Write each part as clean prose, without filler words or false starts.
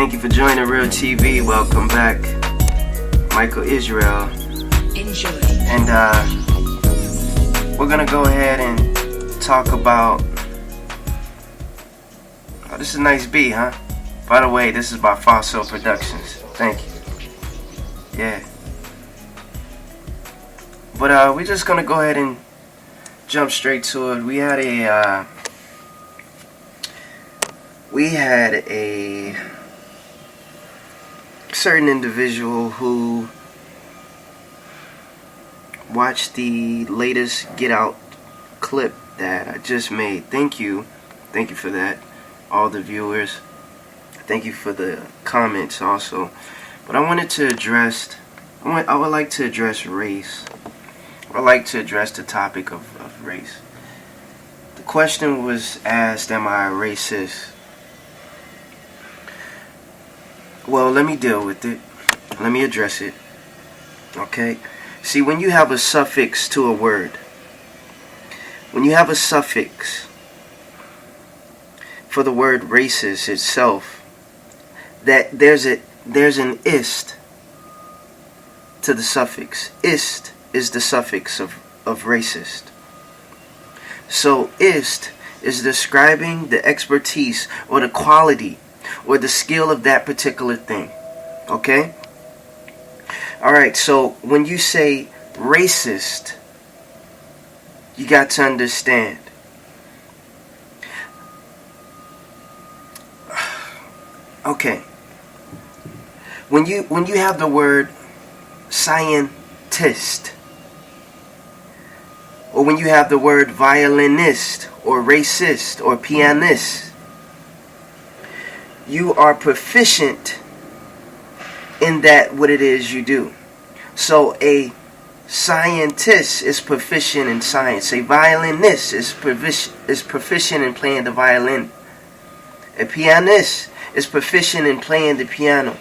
Thank you for joining Real TV. Welcome back. Michael Israel. Enjoy. And we're gonna go ahead and talk about. Oh, this is a nice beat, huh? By the way, this is by Fossil Productions. Thank you. Yeah. But we're just gonna go ahead and jump straight to it. We had a certain individual who watched the latest Get Out clip that I just made. Thank you for that, all the viewers. Thank you for the comments also. But I wanted to address, I would like to address race. I'd like to address the topic of race. The question was asked, am I a racist? Well, let me deal with it. Let me address it. Okay? See, when you have a suffix to a word, when you have a suffix for the word racist itself, that there's an ist to the suffix. Ist is the suffix of racist. So ist is describing the expertise or the quality or the skill of that particular thing. Okay? Alright, so when you say racist, you got to understand. Okay. When you have the word scientist, or when you have the word violinist or racist or pianist, you are proficient in that what it is you do. So a scientist is proficient in science. A violinist is proficient in playing the violin. A pianist is proficient in playing the piano.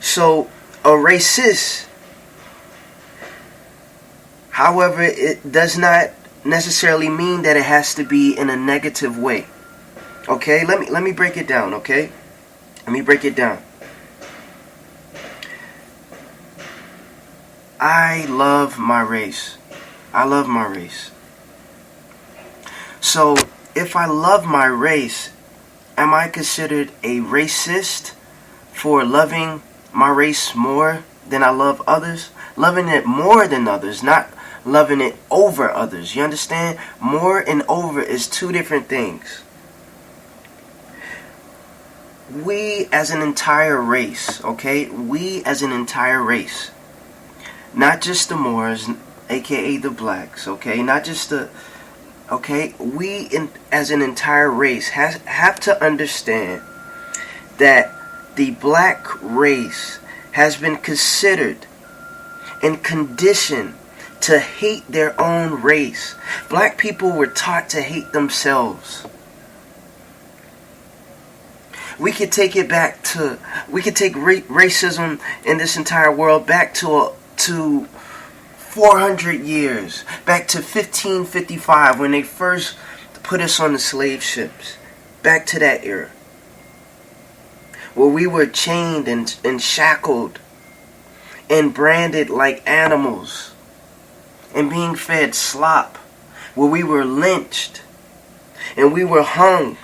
So a racist, however, it does not necessarily mean that it has to be in a negative way. Okay, let me break it down, okay? Let me break it down. I love my race. I love my race. So, if I love my race, am I considered a racist for loving my race more than I love others? Loving it more than others, not loving it over others. You understand? More and over is two different things. We as an entire race, okay? We as an entire race. Not just the Moors, aka the blacks, okay? Not just the... Okay? We as an entire race have to understand that the black race has been considered and conditioned to hate their own race. Black people were taught to hate themselves. We could take it back to, we could take racism in this entire world back to 400 years, back to 1555 when they first put us on the slave ships. Back to that era, where we were chained and shackled and branded like animals and being fed slop, where we were lynched and we were hung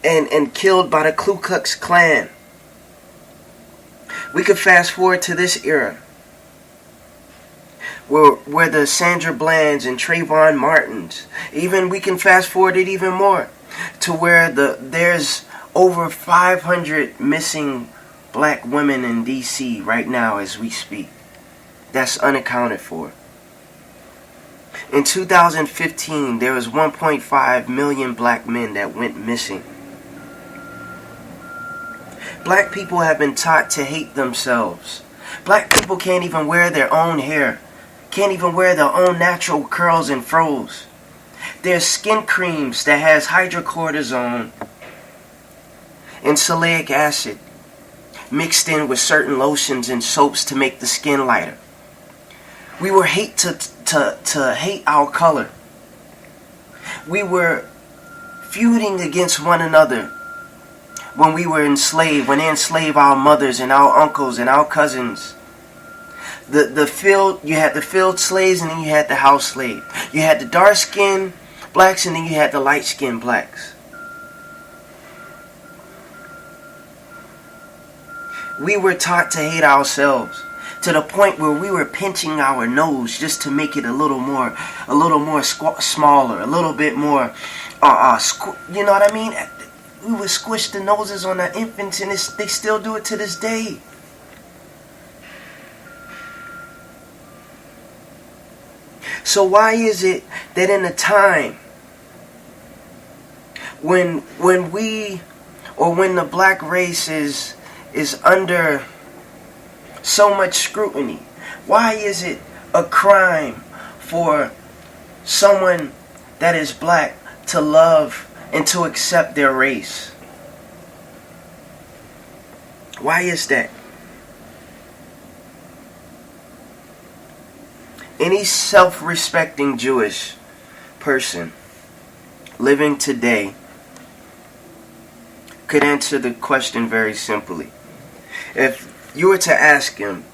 and killed by the Ku Klux Klan. We could fast forward to this era where the Sandra Blands and Trayvon Martins, even we can fast forward it even more to where there's over 500 missing black women in DC right now as we speak. That's unaccounted for. In 2015, there was 1.5 million black men that went missing. Black people have been taught to hate themselves. Black people can't even wear their own hair. Can't even wear their own natural curls and froze. There's skin creams that has hydrocortisone and salicylic acid mixed in with certain lotions and soaps to make the skin lighter. We were hate to hate our color. We were feuding against one another when we were enslaved, when they enslaved our mothers and our uncles and our cousins. You had the field slaves, and then you had the house slave. You had the dark-skinned blacks, and then you had the light-skinned blacks. We were taught to hate ourselves to the point where we were pinching our nose just to make it a little more smaller, a little bit more, you know what I mean? We would squish the noses on our infants, and they still do it to this day. So why is it that in a time when the black race is under so much scrutiny, why is it a crime for someone that is black to love and to accept their race? Why is that? Any self-respecting Jewish person living today could answer the question very simply. If you were to ask him,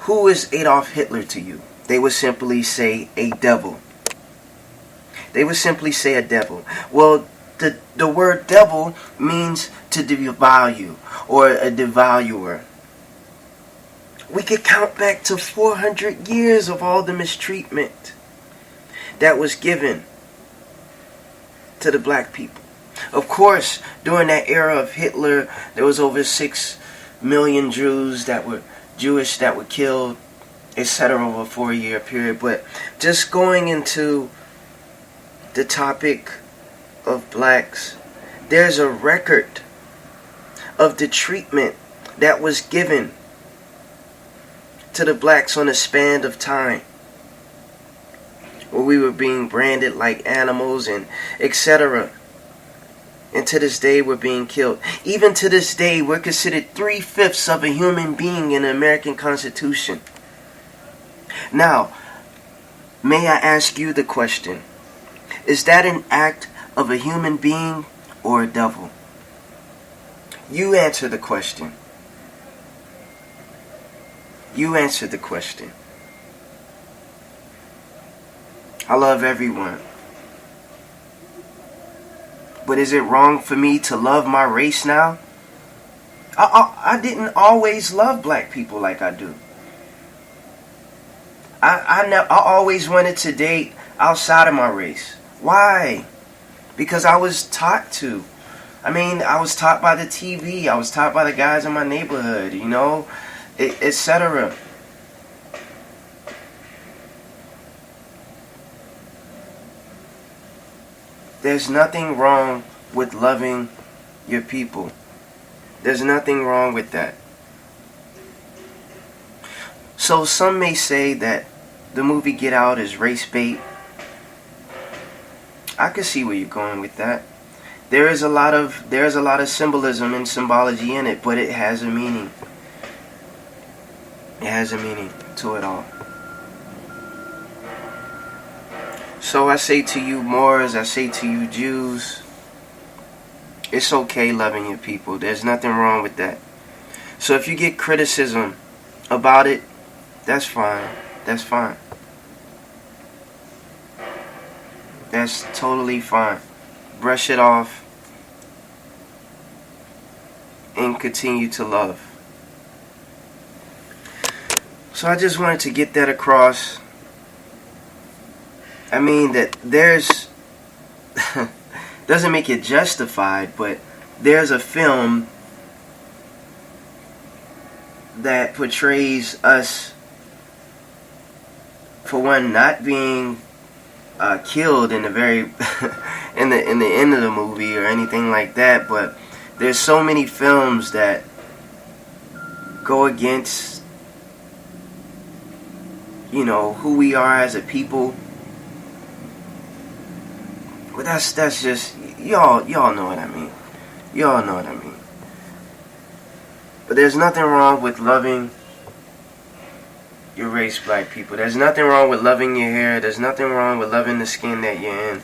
who is Adolf Hitler to you? They would simply say a devil. They would simply say a devil. Well, the word devil means to devalue or a devourer. We could count back to 400 years of all the mistreatment that was given to the black people. Of course, during that era of Hitler, there was over 6 million Jews that were Jewish that were killed, etc. over a 4-year period. But just going into the topic of blacks, there's a record of the treatment that was given to the blacks on a span of time, where we were being branded like animals and etc. And to this day we're being killed. Even to this day we're considered 3/5 of a human being in the American Constitution. Now, may I ask you the question, is that an act of a human being or a devil? You answer the question. You answer the question. I love everyone. But is it wrong for me to love my race now? I didn't always love black people like I do. I always wanted to date outside of my race. Why? Because I was taught to. I mean, I was taught by the TV. I was taught by the guys in my neighborhood, you know, etc. There's nothing wrong with loving your people. There's nothing wrong with that. So some may say that the movie Get Out is race bait. I can see where you're going with that. There is a lot of symbolism and symbology in it, but it has a meaning. It has a meaning to it all. So I say to you Moors, I say to you Jews, it's okay loving your people. There's nothing wrong with that. So if you get criticism about it, that's fine. That's fine. That's totally fine. Brush it off and continue to love. So I just wanted to get that across. I mean that there's doesn't make it justified, but there's a film that portrays us, for one, not being killed in the very in the end of the movie or anything like that, but there's so many films that go against, you know, who we are as a people. But that's just y'all know what I mean. Y'all know what I mean. But there's nothing wrong with loving your race, black people. There's nothing wrong with loving your hair. There's nothing wrong with loving the skin that you're in.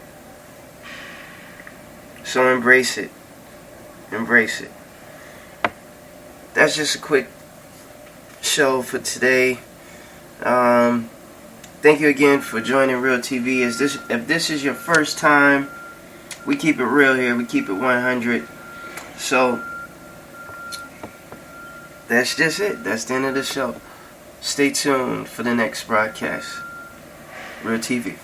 So embrace it. Embrace it. That's just a quick show for today. Thank you again for joining Real TV. If this is your first time, we keep it real here. We keep it 100. So that's just it. That's the end of the show. Stay tuned for the next broadcast. Real TV.